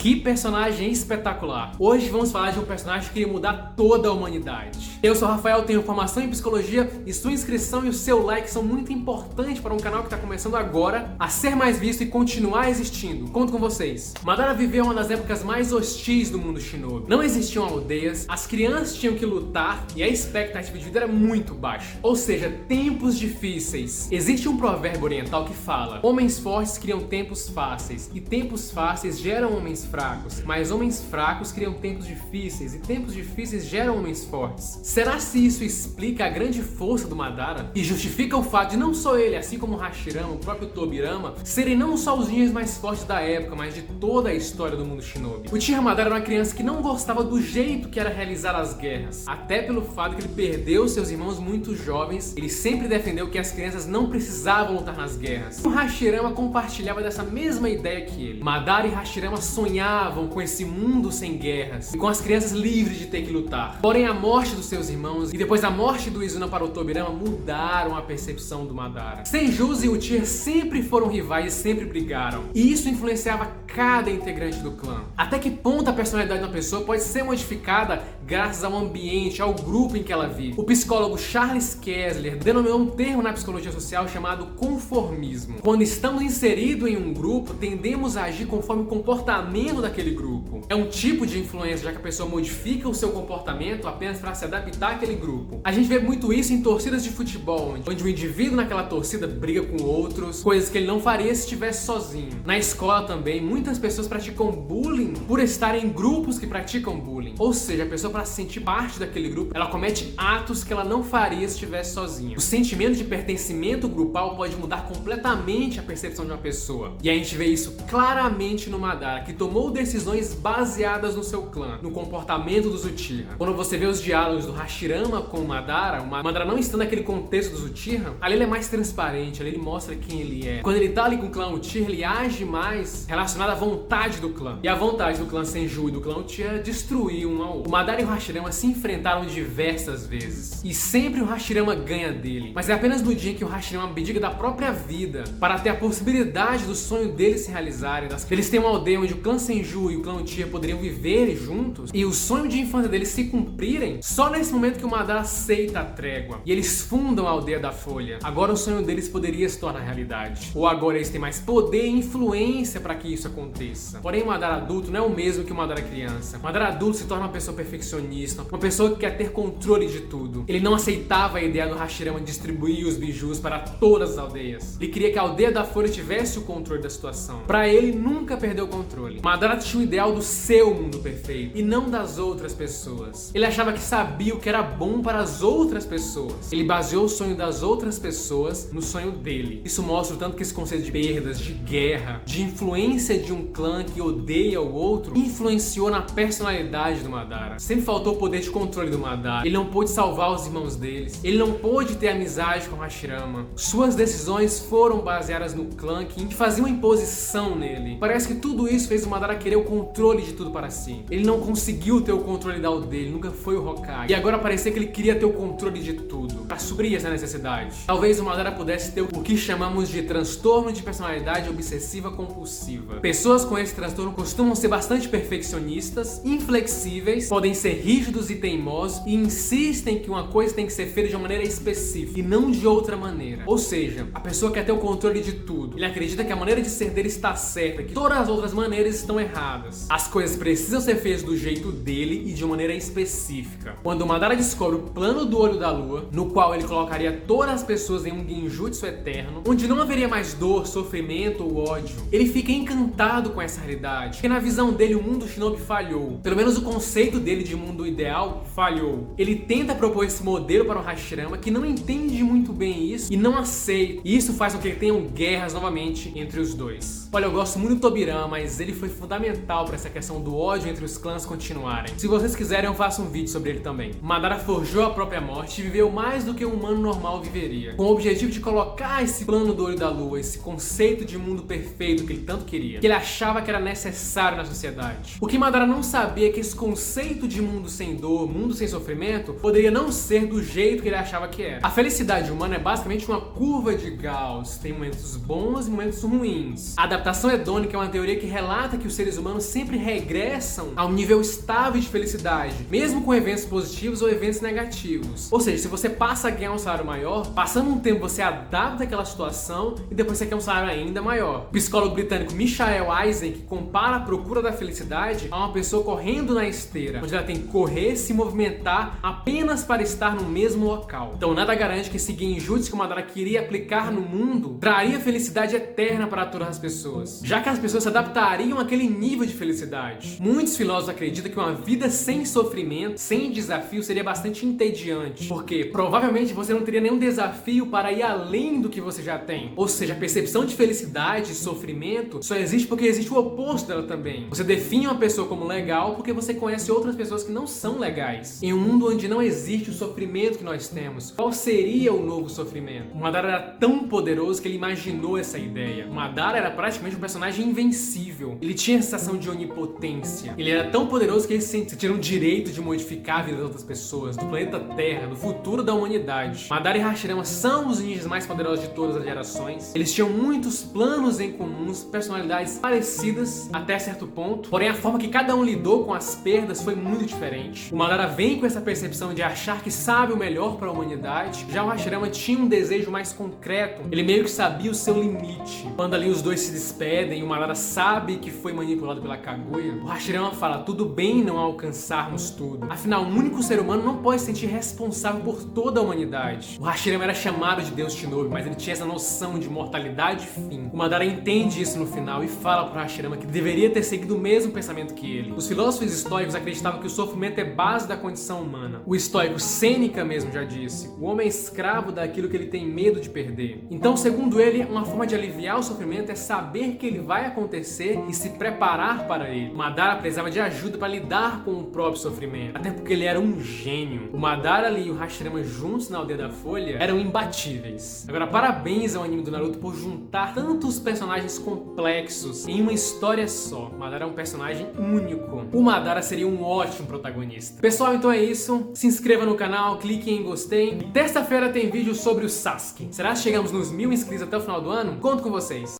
Que personagem espetacular! Hoje vamos falar de um personagem que queria mudar toda a humanidade. Eu sou o Rafael, tenho formação em psicologia e sua inscrição e o seu like são muito importantes para um canal que está começando agora a ser mais visto e continuar existindo. Conto com vocês. Madara viveu uma das épocas mais hostis do mundo shinobi. Não existiam aldeias, as crianças tinham que lutar e a expectativa de vida era muito baixa. Ou seja, tempos difíceis. Existe um provérbio oriental que fala: homens fortes criam tempos fáceis e tempos fáceis geram homens fracos, mas homens fracos criam tempos difíceis e tempos difíceis geram homens fortes. Será se isso explica a grande força do Madara e justifica o fato de não só ele, assim como o Hashirama, o próprio Tobirama, serem não só os ninjas mais fortes da época, mas de toda a história do mundo shinobi? O Uchiha Madara era uma criança que não gostava do jeito que era realizar as guerras, até pelo fato que ele perdeu seus irmãos muito jovens. Ele sempre defendeu que as crianças não precisavam lutar nas guerras. O Hashirama compartilhava dessa mesma ideia que ele. Madara e Hashirama sonhavam com esse mundo sem guerras e com as crianças livres de ter que lutar. Porém, a morte dos seus irmãos e depois a morte do Izuna para o Tobirama mudaram a percepção do Madara. Senjutsu e Uchiha sempre foram rivais e sempre brigaram, e isso influenciava cada integrante do clã. Até que ponto a personalidade de uma pessoa pode ser modificada graças ao ambiente, ao grupo em que ela vive? O psicólogo Charles Kessler denominou um termo na psicologia social chamado conformismo. Quando estamos inseridos em um grupo, tendemos a agir conforme o comportamento daquele grupo. É um tipo de influência, já que a pessoa modifica o seu comportamento apenas para se adaptar àquele grupo. A gente vê muito isso em torcidas de futebol, onde o indivíduo naquela torcida briga com outros, coisas que ele não faria se estivesse sozinho. Na escola também, muitas pessoas praticam bullying por estarem em grupos que praticam bullying. Ou seja, a pessoa, para se sentir parte daquele grupo, ela comete atos que ela não faria se estivesse sozinha. O sentimento de pertencimento grupal pode mudar completamente a percepção de uma pessoa. E a gente vê isso claramente no Madara, que tomou decisões baseadas no seu clã, no comportamento dos Uchiha. Quando você vê os diálogos do Hashirama com o Madara não está naquele contexto dos Uchiha, ali ele é mais transparente, ali ele mostra quem ele é. Quando ele tá ali com o clã Uchiha, ele age mais relacionado à vontade do clã. E a vontade do clã Senju e do clã Uchiha é destruir um ao outro. O Madara e o Hashirama se enfrentaram diversas vezes, e sempre o Hashirama ganha dele. Mas é apenas no dia que o Hashirama abdica da própria vida para ter a possibilidade do sonho deles se realizarem. Eles têm uma aldeia onde o clã Senju e o clã Uchiha poderiam viver juntos e o sonho de infância deles se cumprirem. Só nesse momento que o Madara aceita a trégua e eles fundam a aldeia da Folha. Agora o sonho deles poderia se tornar realidade. Ou agora eles têm mais poder e influência para que isso aconteça. Porém, o Madara adulto não é o mesmo que o Madara criança. O Madara adulto se torna uma pessoa perfeccionista, uma pessoa que quer ter controle de tudo. Ele não aceitava a ideia do Hashirama de distribuir os bijus para todas as aldeias. Ele queria que a aldeia da Folha tivesse o controle da situação. Para ele, nunca perdeu o controle. Madara tinha o ideal do seu mundo perfeito e não das outras pessoas. Ele achava que sabia o que era bom para as outras pessoas. Ele baseou o sonho das outras pessoas no sonho dele. Isso mostra o tanto que esse conceito de perdas, de guerra, de influência de um clã que odeia o outro influenciou na personalidade do Madara. Sempre faltou o poder de controle do Madara. Ele não pôde salvar os irmãos deles. Ele não pôde ter amizade com Hashirama. Suas decisões foram baseadas no clã que fazia uma imposição nele. Parece que tudo isso fez o Madara querer o controle de tudo para si. Ele não conseguiu ter o controle da aldeia, ele nunca foi o Hokage. E agora parecia que ele queria ter o controle de tudo, para suprir essa necessidade. Talvez o Madara pudesse ter o que chamamos de transtorno de personalidade obsessiva compulsiva. Pessoas com esse transtorno costumam ser bastante perfeccionistas, inflexíveis, podem ser rígidos e teimosos e insistem que uma coisa tem que ser feita de uma maneira específica e não de outra maneira. Ou seja, a pessoa quer ter o controle de tudo. Ele acredita que a maneira de ser dele está certa, que todas as outras maneiras estão erradas. As coisas precisam ser feitas do jeito dele e de uma maneira específica. Quando o Madara descobre o plano do Olho da Lua, no qual ele colocaria todas as pessoas em um genjutsu eterno, onde não haveria mais dor, sofrimento ou ódio, ele fica encantado com essa realidade, porque na visão dele o mundo shinobi falhou. Pelo menos o conceito dele de mundo ideal falhou. Ele tenta propor esse modelo para o Hashirama, que não entende muito bem isso e não aceita. E isso faz com que tenham guerras novamente entre os dois. Olha, eu gosto muito do Tobirama, mas ele foi fundamental para essa questão do ódio entre os clãs continuarem. Se vocês quiserem, eu faço um vídeo sobre ele também. Madara forjou a própria morte e viveu mais do que um humano normal viveria, com o objetivo de colocar esse plano do Olho da Lua, esse conceito de mundo perfeito que ele tanto queria. Que ele achava que era necessário na sociedade. O que Madara não sabia é que esse conceito de mundo sem dor, mundo sem sofrimento, poderia não ser do jeito que ele achava que era. A felicidade humana é basicamente uma curva de Gauss, tem momentos bons e momentos ruins. A adaptação hedônica é uma teoria que relata que os seres humanos sempre regressam a um nível estável de felicidade, mesmo com eventos positivos ou eventos negativos. Ou seja, se você passa a ganhar um salário maior, passando um tempo você adapta aquela situação e depois você quer um salário ainda maior. O psicólogo britânico Michael Eisner compara a procura da felicidade a uma pessoa correndo na esteira, onde ela tem que correr, se movimentar apenas para estar no mesmo local. Então nada garante que esse genjutsu que o Madara queria aplicar no mundo traria felicidade eterna para todas as pessoas, já que as pessoas se adaptariam àquele nível de felicidade. Muitos filósofos acreditam que uma vida sem sofrimento, sem desafio, seria bastante entediante, porque provavelmente você não teria nenhum desafio para ir além do que você já tem. Ou seja, a percepção de felicidade e sofrimento só existe porque existe o oposto dela também. Você define uma pessoa como legal porque você conhece outras pessoas que não são legais. Em um mundo onde não existe o sofrimento que nós temos, qual seria o novo sofrimento? O Madara era tão poderoso que ele imaginou essa ideia. O Madara era praticamente um personagem invencível. Ele tinha a sensação de onipotência. Ele era tão poderoso que ele sentia o direito de modificar a vida das outras pessoas, do planeta Terra, do futuro da humanidade. Madara e Hashirama são os ninjas mais poderosos de todas as gerações. Eles tinham muitos planos em comuns, personalidades parecidas até certo ponto, porém a forma que cada um lidou com as perdas foi muito diferente. O Madara vem com essa percepção de achar que sabe o melhor para a humanidade, já o Hashirama tinha um desejo mais concreto, ele meio que sabia o seu limite. Quando ali os dois se despedem e o Madara sabe que foi manipulado pela Kaguya, o Hashirama fala: tudo bem não alcançarmos tudo, afinal o único ser humano não pode se sentir responsável por toda a humanidade. O Hashirama era chamado de Deus Shinobi, mas ele tinha essa noção de mortalidade e fim. O Madara entende isso no final e fala pro Hashirama que deveria ter seguido o mesmo pensamento que ele. Os filósofos estoicos acreditavam que o sofrimento é base da condição humana. O estoico Sêneca mesmo já disse: o homem é escravo daquilo que ele tem medo de perder. Então, segundo ele, uma forma de aliviar o sofrimento é saber que ele vai acontecer e se preparar para ele. O Madara precisava de ajuda para lidar com o próprio sofrimento, até porque ele era um gênio. O Madara ali e o Hashirama juntos na Aldeia da Folha eram imbatíveis. Agora, parabéns ao anime do Naruto por juntar tantos personagens complexos em uma história só. O Madara é um personagem único. O Madara seria um ótimo protagonista. Pessoal, então é isso. Se inscreva no canal, clique em gostei. E terça-feira tem vídeo sobre o Sasuke. Será que chegamos nos 1000 inscritos até o final do ano? Conto com vocês.